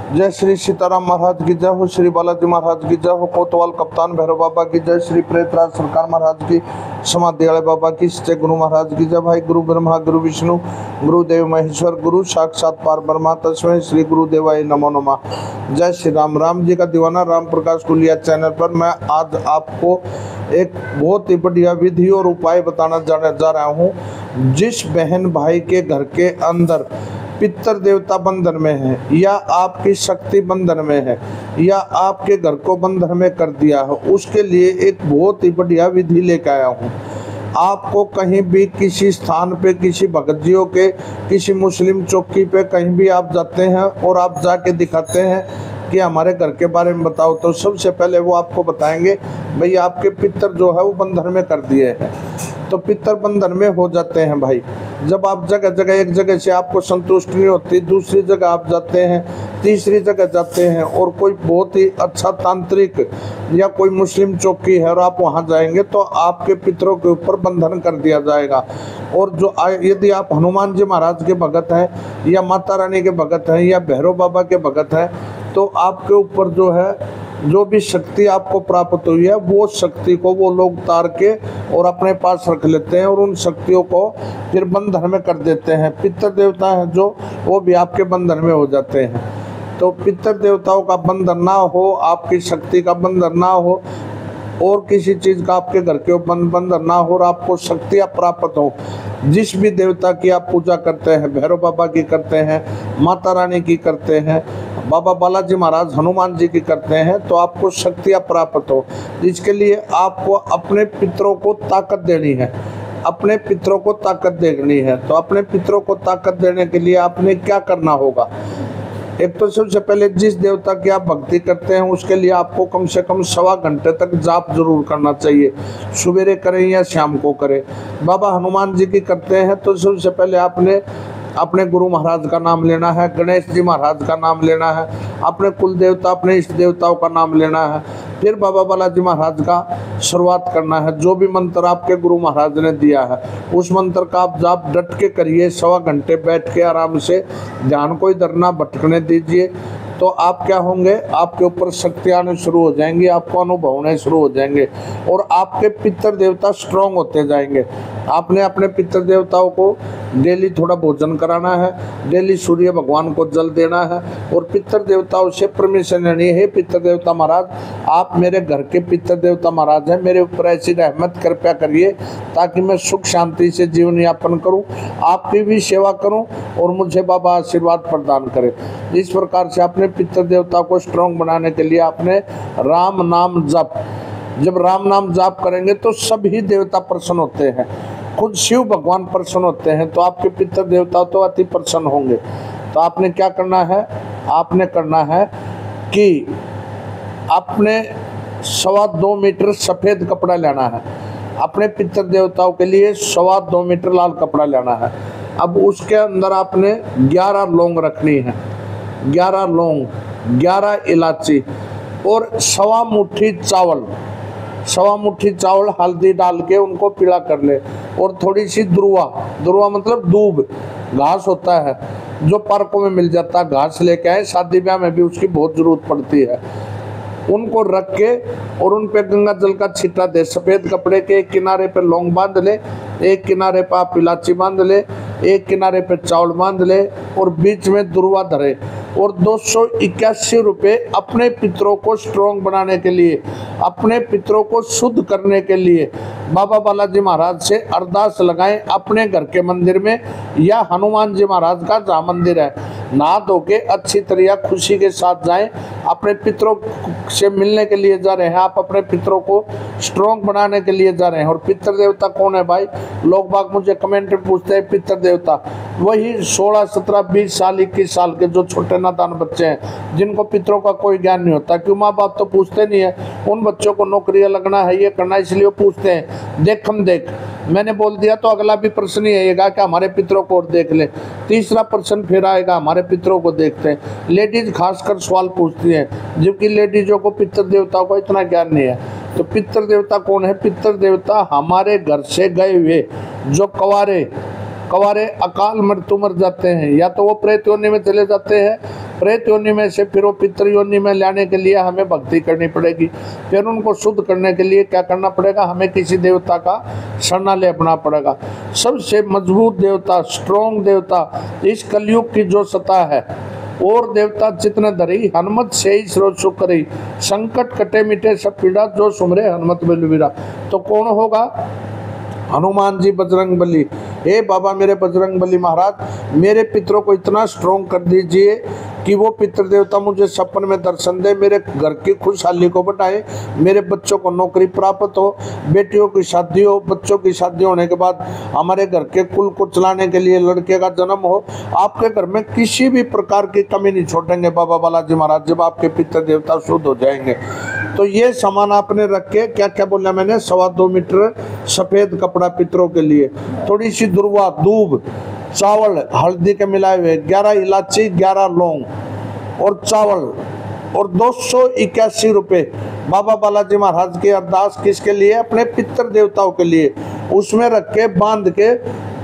जय श्री सीताराम महाराज की जय हो, श्री बालाजी महाराज की जय हो, कोतवाल कप्तान भैरव बाबा की जय, श्री प्रेतराज सरकार महाराज की, समाधि वाले बाबा की सच्चे गुरु महाराज की जय। भाई गुरु ब्रह्मा गुरु विष्णु गुरुदेव महेश्वर गुरु साक्षात पार ब्रह्मा तस्मै श्री गुरुदेवाय नमो नमः। जय श्री राम। राम जी का दीवाना राम प्रकाश कुलिया चैनल पर मैं आज आपको एक बहुत ही बढ़िया विधि और उपाय बताना जा रहा हूँ। जिस बहन भाई के घर के अंदर पितर देवता बंधन में है, या आपकी शक्ति बंधन में है, या आपके घर को बंधन में कर दिया हो, उसके लिए एक बहुत ही बढ़िया विधि लेकर आया हूँ। आपको कहीं भी किसी स्थान पे, किसी भगतजियों के, किसी मुस्लिम चौकी पे कहीं भी आप जाते हैं और आप जाके दिखाते हैं कि हमारे घर के बारे में बताओ, तो सबसे पहले वो आपको बताएंगे भाई आपके पितर जो है वो बंधन में कर दिए हैं। तो पितर बंधन में हो जाते हैं भाई। जब आप जगह जगह, एक जगह से आपको संतुष्ट नहीं होती, दूसरी जगह आप जाते हैं, तीसरी जगह जाते हैं, और कोई बहुत ही अच्छा तांत्रिक या कोई मुस्लिम चौकी है और आप वहां जाएंगे तो आपके पितरों के ऊपर बंधन कर दिया जाएगा। और जो यदि आप हनुमान जी महाराज के भगत हैं, या माता रानी के भगत हैं, या भैरव बाबा के भगत हैं, तो आपके ऊपर जो है जो भी शक्ति आपको प्राप्त हुई है वो शक्ति को वो लोग तार के और अपने पास रख लेते हैं और उन शक्तियों को फिर बंधन में कर देते हैं। पितर देवता हैं जो, वो भी आपके बंधन में हो जाते हैं। तो पितर देवताओं का बंधन ना हो, आपकी शक्ति का बंधन ना हो, और किसी चीज़ का आपके घर के बंधन ना हो, और आपको शक्तियाँ प्राप्त हो। जिस भी देवता की आप पूजा करते हैं, भैरव बाबा की करते हैं, माता रानी की करते हैं, बाबा बालाजी महाराज हनुमान जी की करते हैं, तो आपको शक्तियाँ प्राप्त हो। इसके लिए आपको अपने पितरों को ताकत देनी है, अपने पितरों को ताकत देनी है। तो अपने पितरों को ताकत देने के लिए आपने क्या करना होगा? एक तो सबसे पहले जिस देवता की आप भक्ति करते हैं उसके लिए आपको कम से कम 1.25 घंटे तक जाप जरूर करना चाहिए। सवेरे करें या शाम को करें। बाबा हनुमान जी की करते हैं तो सबसे पहले आपने अपने गुरु महाराज का नाम लेना है, गणेश जी महाराज का नाम लेना है, अपने कुल देवता, अपने इष्ट देवताओं का नाम लेना है, फिर बाबा बालाजी महाराज का शुरुआत करना है। जो भी मंत्र आपके गुरु महाराज ने दिया है उस मंत्र का आप जाप डट के करिए। 1.25 घंटे बैठ के आराम से ध्यान को इधर ना भटकने दीजिए। तो आप क्या होंगे, आपके ऊपर शक्ति आने शुरू हो जाएंगी, आपको अनुभव होने शुरू हो जाएंगे, और आपके पितर देवता स्ट्रांग होते जाएंगे। आपने अपने पितर देवताओं को डेली थोड़ा भोजन कराना है, डेली सूर्य भगवान को जल देना है, और पितर देवताओं से परमिशन लेनी है। पितर देवता महाराज, आप मेरे घर के पितर देवता महाराज हैं, मेरे ऊपर ऐसी रहमत कृपया करिए ताकि मैं सुख शांति से जीवन यापन करूं, आपकी भी सेवा करूं, और मुझे बाबा आशीर्वाद प्रदान करें। इस प्रकार से अपने पितर देवता को स्ट्रांग बनाने के लिए आपने राम नाम जप, जब राम नाम जाप करेंगे तो सभी देवता प्रसन्न होते हैं, खुद शिव भगवान प्रसन्न होते हैं, तो आपके पितर देवता तो अति प्रसन्न होंगे। तो आपने क्या करना है, आपने करना है कि आपने 2.25 मीटर सफ़ेद कपड़ा लेना है। अपने पितर देवताओं के लिए 2.25 मीटर लाल कपड़ा लेना है। अब उसके अंदर आपने 11 लौंग रखनी है, 11 लौंग, 11 इलायची, और 1.25 मुट्ठी चावल, 1.25 मुट्ठी चावल हल्दी डाल के उनको पीला कर ले, और थोड़ी सी दुर्वा मतलब दूब घास होता है जो पार्कों में मिल जाता है, घास लेके आए, शादी ब्याह में भी उसकी बहुत जरूरत पड़ती है। उनको रख के और उन पे गंगा जल का छींटा दे। सफ़ेद कपड़े के एक किनारे पे लौंग बांध ले, एक किनारे पे आप इलायची बांध ले, एक किनारे पे चावल बांध ले, और बीच में दुर्वा धरे, और 281 रुपये अपने पितरों को स्ट्रॉन्ग बनाने के लिए, अपने पितरों को शुद्ध करने के लिए बाबा बालाजी महाराज से अरदास लगाएं अपने घर के मंदिर में, या हनुमान जी महाराज का जहाँ मंदिर है, नहा धो के अच्छी तरह खुशी के साथ जाएं। अपने पितरों से मिलने के लिए जा रहे हैं, आप अपने पितरों को स्ट्रॉन्ग बनाने के लिए जा रहे हैं। और पितर देवता कौन है भाई? लोग बाग मुझे कमेंट में पूछते हैं। पितर देवता वही 16, 17, 20 साल, 21 साल के जो छोटे नादान बच्चे हैं, जिनको पितरों का कोई ज्ञान नहीं होता, क्यों माँ बाप तो पूछते नहीं है। उन बच्चों को नौकरियाँ लगना है, ये करना, इसलिए वो पूछते हैं देख हम देख। मैंने बोल दिया तो अगला भी प्रश्न ही आएगा कि हमारे पितरों को और देख ले। तीसरा प्रश्न फिर आएगा हमारे पितरों को देखते हैं। लेडीज खासकर सवाल पूछती हैं, जबकि लेडीजों को पितर देवताओं का इतना ज्ञान नहीं है। तो पितर देवता कौन है? पितर देवता हमारे घर से गए हुए जो कवारे अकाल मृत्यु मर जाते हैं, या तो वो प्रेत योनि में चले जाते हैं, प्रेत योनि में से फिर वो पितृ योनि में लाने के लिए हमें भक्ति करनी पड़ेगी। फिर उनको शुद्ध करने के लिए क्या करना पड़ेगा, हमें किसी देवता का शरणालय अपना पड़ेगा। सबसे मजबूत देवता, स्ट्रॉन्ग देवता इस कलयुग की जो सत्ता है, और देवता जितने धरी हनुमत से ही सर्व सुख करी, संकट कटे मिटे सब पीड़ा, जो सुमरे हनुमत बलवीरा। तो कौन होगा, हनुमान जी बजरंग बली। हे बाबा मेरे बजरंग बली महाराज, मेरे पितरों को इतना स्ट्रॉन्ग कर दीजिए कि वो पितृ देवता मुझे सपन में दर्शन दे, मेरे घर की खुशहाली को बढ़ाए, मेरे बच्चों को नौकरी प्राप्त हो, बेटियों की शादी हो, बच्चों की शादी होने के बाद हमारे घर के कुल को चलाने के लिए लड़के का जन्म हो। आपके घर में किसी भी प्रकार की कमी नहीं छोड़ेंगे बाबा बालाजी महाराज, जब आपके पितृ देवता शुद्ध हो जाएंगे। तो ये सामान आपने रख के, क्या क्या बोला मैंने, 2.25 मीटर सफेद कपड़ा पितरों के लिए, थोड़ी सी दुर्वा, दूब, चावल हल्दी के मिलाए हुए, 11 इलायची, 11 लौंग और चावल, और 281 रुपये बाबा बालाजी महाराज की अरदास किसके लिए, अपने पितृ देवताओं के लिए, उसमें रख के बांध के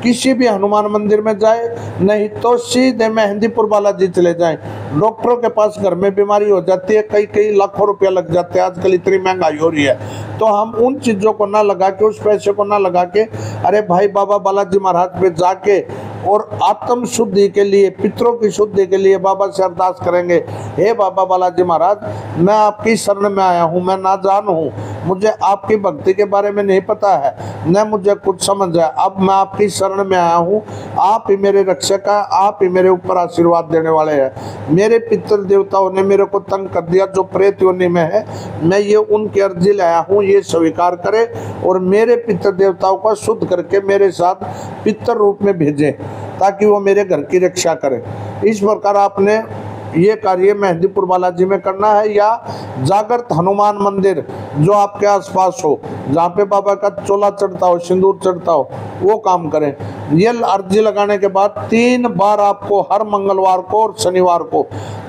किसी भी हनुमान मंदिर में जाए, नहीं तो सीधे मेहंदीपुर बालाजी चले जाएं। डॉक्टरों के पास घर में बीमारी हो जाती है, कई कई लाखों रुपया लग जाते हैं, आजकल इतनी महंगाई हो रही है। तो हम उन चीज़ों को ना लगा के, उस पैसे को ना लगा के, अरे भाई बाबा बालाजी महाराज पे जाके और आत्म शुद्धि के लिए, पितरों की शुद्धि के लिए बाबा से अरदास करेंगे। हे बाबा बालाजी महाराज, मैं आपकी शरण में आया हूँ, मैं नाजान हूँ, मुझे आपकी भक्ति के बारे में नहीं पता है, न मुझे कुछ समझ है, अब मैं आपकी शरण में आया हूँ, आप ही मेरे रक्षक हैं, आप ही मेरे ऊपर आशीर्वाद देने वाले हैं। मेरे पितृ देवताओं ने मेरे को तंग कर दिया, जो प्रेत योनि में है, मैं ये उनकी अर्जी लाया हूँ, ये स्वीकार करें और मेरे पितृ देवताओं को शुद्ध करके मेरे साथ पितृ रूप में भेजें, ताकि वो मेरे घर की रक्षा करें। इस प्रकार आपने ये कार्य मेहंदीपुर बालाजी में करना है, या जागृत हनुमान मंदिर जो आपके आसपास हो, जहाँ पे बाबा का चोला चढ़ता हो, सिंदूर चढ़ता हो, वो काम करें। ये अर्जी लगाने के बाद 3 बार आपको हर मंगलवार को और शनिवार को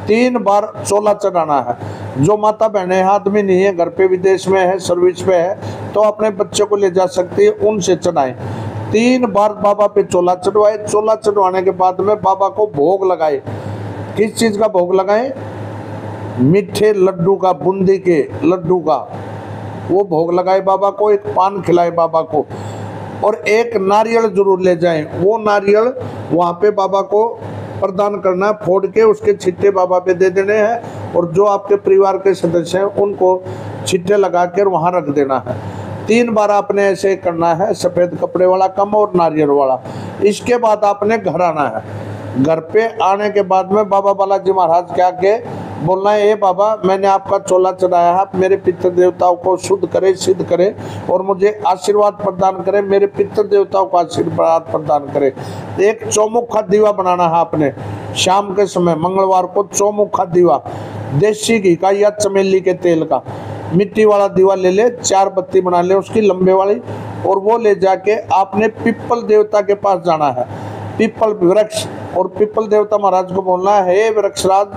3 बार चोला चढ़ाना है। जो माता बहनें आदमी नहीं है, घर पे विदेश में है, सर्विस पे है, तो अपने बच्चे को ले जा सकती है, उनसे चढ़ाएं। 3 बार बाबा पे चोला चढ़वाए। चोला चढ़वाने के बाद में बाबा को भोग लगाए। किस चीज़ का भोग लगाएं? मीठे लड्डू का, बूंदी के लड्डू का वो भोग लगाए बाबा को, एक पान खिलाए बाबा को, और एक नारियल जरूर ले जाएं। वो नारियल वहाँ पे बाबा को प्रदान करना, फोड़ के उसके छिट्टे बाबा पे दे देने हैं, और जो आपके परिवार के सदस्य हैं उनको छिट्टे लगा कर वहाँ रख देना है। 3 बार आपने ऐसे करना है, सफ़ेद कपड़े वाला कम और नारियल वाला। इसके बाद आपने घर आना है। घर पे आने के बाद में बाबा बालाजी महाराज के आगे बोलना है, ए बाबा मैंने आपका चोला चढ़ाया है, आप मेरे पितृ देवताओं को शुद्ध करे, सिद्ध करे और मुझे आशीर्वाद प्रदान करे, मेरे पितृ देवताओं को आशीर्वाद प्रदान करे। एक चौमुखा दीवा बनाना है आपने, शाम के समय मंगलवार को चौमुखा दीवा, देसी घी का या चमेली के तेल का, मिट्टी वाला दीवा ले ले, 4 बत्ती बना ले उसकी लंबे वाली, और वो ले जाके आपने पिपल देवता के पास जाना है, पिपल वृक्ष, और पिपल देवता महाराज को बोलना है, हे वृक्षराज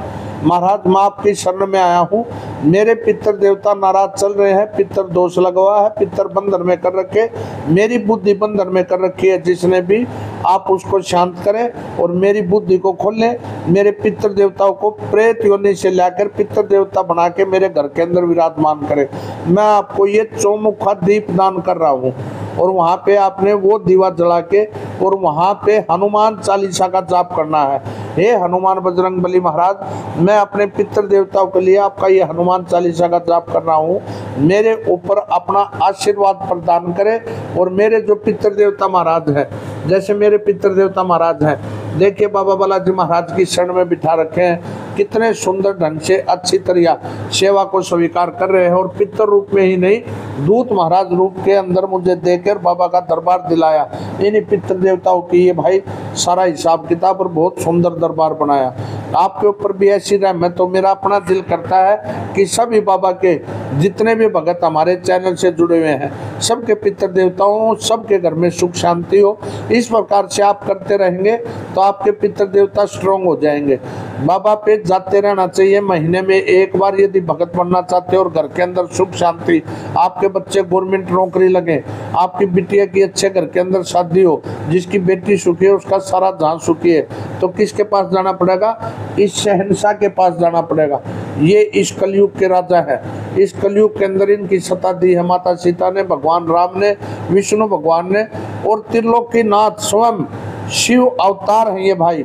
महाराज मैं आपकी शरण में आया हूँ, मेरे पितर देवता नाराज चल रहे हैं, पितर दोष लगा हुआ है, पितर बंधन में कर रखे, मेरी बुद्धि बंधन में कर रखी है, जिसने भी आप उसको शांत करें और मेरी बुद्धि को खोलें, मेरे पितर देवताओं को प्रेत योनि से लाकर पितर देवता बना के मेरे घर के अंदर विराजमान करें। मैं आपको ये चौमुखा दीप दान कर रहा हूँ, और वहाँ पे आपने वो दीवा जला के और वहाँ पे हनुमान चालीसा का जाप करना है। हे हनुमान बजरंग बली महाराज, मैं अपने पितृ देवताओं के लिए आपका ये हनुमान चालीसा का जाप कर रहा हूँ, मेरे ऊपर अपना आशीर्वाद प्रदान करें। और मेरे जो पितृ देवता महाराज हैं, जैसे मेरे पितृ देवता महाराज हैं, देखिए बाबा बालाजी महाराज की शरण में बिठा रखे हैं, कितने सुंदर ढंग से अच्छी तरह सेवा को स्वीकार कर रहे हैं, और पितृ रूप में ही नहीं, दूत महाराज रूप के अंदर मुझे देकर बाबा का दरबार दिलाया। इन्हीं पितृ देवताओं की ये भाई सारा हिसाब किताब और बहुत सुंदर दरबार बनाया। आपके ऊपर भी ऐसी रहमत, तो मेरा अपना दिल करता है कि सभी बाबा के जितने भी भगत हमारे चैनल से जुड़े हुए हैं, सबके पितृ देवताओं, सबके घर में सुख शांति हो। इस प्रकार से आप करते रहेंगे तो आपके पितृ देवता स्ट्रॉन्ग हो जाएंगे। बाबा पे जाते रहना चाहिए, महीने में एक बार यदि भगत बनना चाहते हो और घर के अंदर सुख शांति, आपके बच्चे गवर्नमेंट नौकरी लगे, आपकी बिटिया की अच्छे घर के अंदर शादी हो, जिसकी बेटी सुखी है उसका सारा जहां सुखी है, तो किसके पास जाना पड़ेगा? इस शहंशाह के पास जाना पड़ेगा। ये इस कलयुग के राजा है। इस कलयुग के अंदर इनकी सत्ता दी है माता सीता ने, भगवान राम ने, विष्णु भगवान ने, और त्रिलोकीनाथ स्वयं शिव अवतार है ये भाई।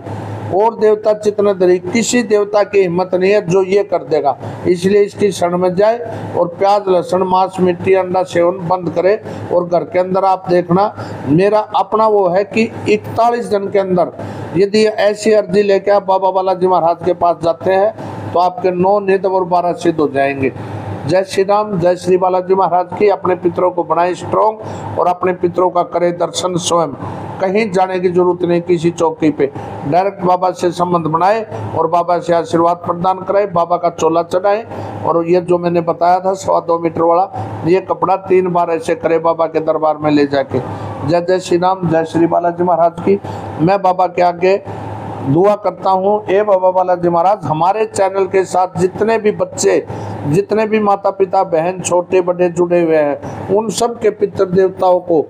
और देवता चितन धरी, किसी देवता की हिम्मत नहीं है जो ये कर देगा। इसलिए इसकी शरण में जाए और प्याज लहसुन मांस मिट्टी अंडा सेवन बंद करे। और घर के अंदर आप देखना, मेरा अपना वो है कि 41 दिन के अंदर यदि ऐसी अर्जी लेके आप बाबा बालाजी महाराज के पास जाते हैं तो आपके 9 निधि और 12 सिद्ध हो जाएंगे। जय श्री राम, जय श्री बालाजी महाराज की। अपने पितरों को बनाए स्ट्रॉन्ग और अपने पितरों का करे दर्शन स्वयं। कहीं जाने की जरूरत नहीं, किसी चौकी पे डायरेक्ट बाबा से संबंध बनाए और बाबा से आशीर्वाद प्रदान कराए, बाबा का चोला चढ़ाए। और ये जो मैंने बताया था 2.25 मीटर वाला, ये कपड़ा 3 बार ऐसे करे बाबा के दरबार में ले जाके। जय जय श्री राम, जय श्री बालाजी महाराज की। मैं बाबा के आगे दुआ करता हूँ, ए बाबा बालाजी महाराज हमारे चैनल के साथ जितने भी बच्चे, जितने भी माता पिता बहन छोटे बड़े जुड़े हुए हैं, उन सब के पितृ देवताओं को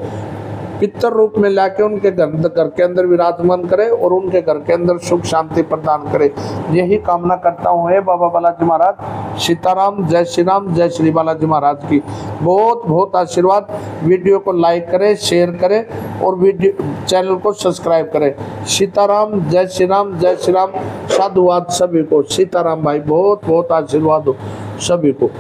पितर रूप में लाके उनके घर के अंदर विराजमान करे और उनके घर के अंदर सुख शांति प्रदान करे। यही कामना करता हूँ हे बाबा बालाजी महाराज। सीताराम, जय श्री राम, जय श्री बालाजी महाराज की। बहुत बहुत आशीर्वाद। वीडियो को लाइक करें, शेयर करें और वीडियो चैनल को सब्सक्राइब करें। सीताराम, जय श्री राम, जय श्री राम। साधुवाद सभी को। सीताराम भाई, बहुत बहुत आशीर्वाद हो सभी को।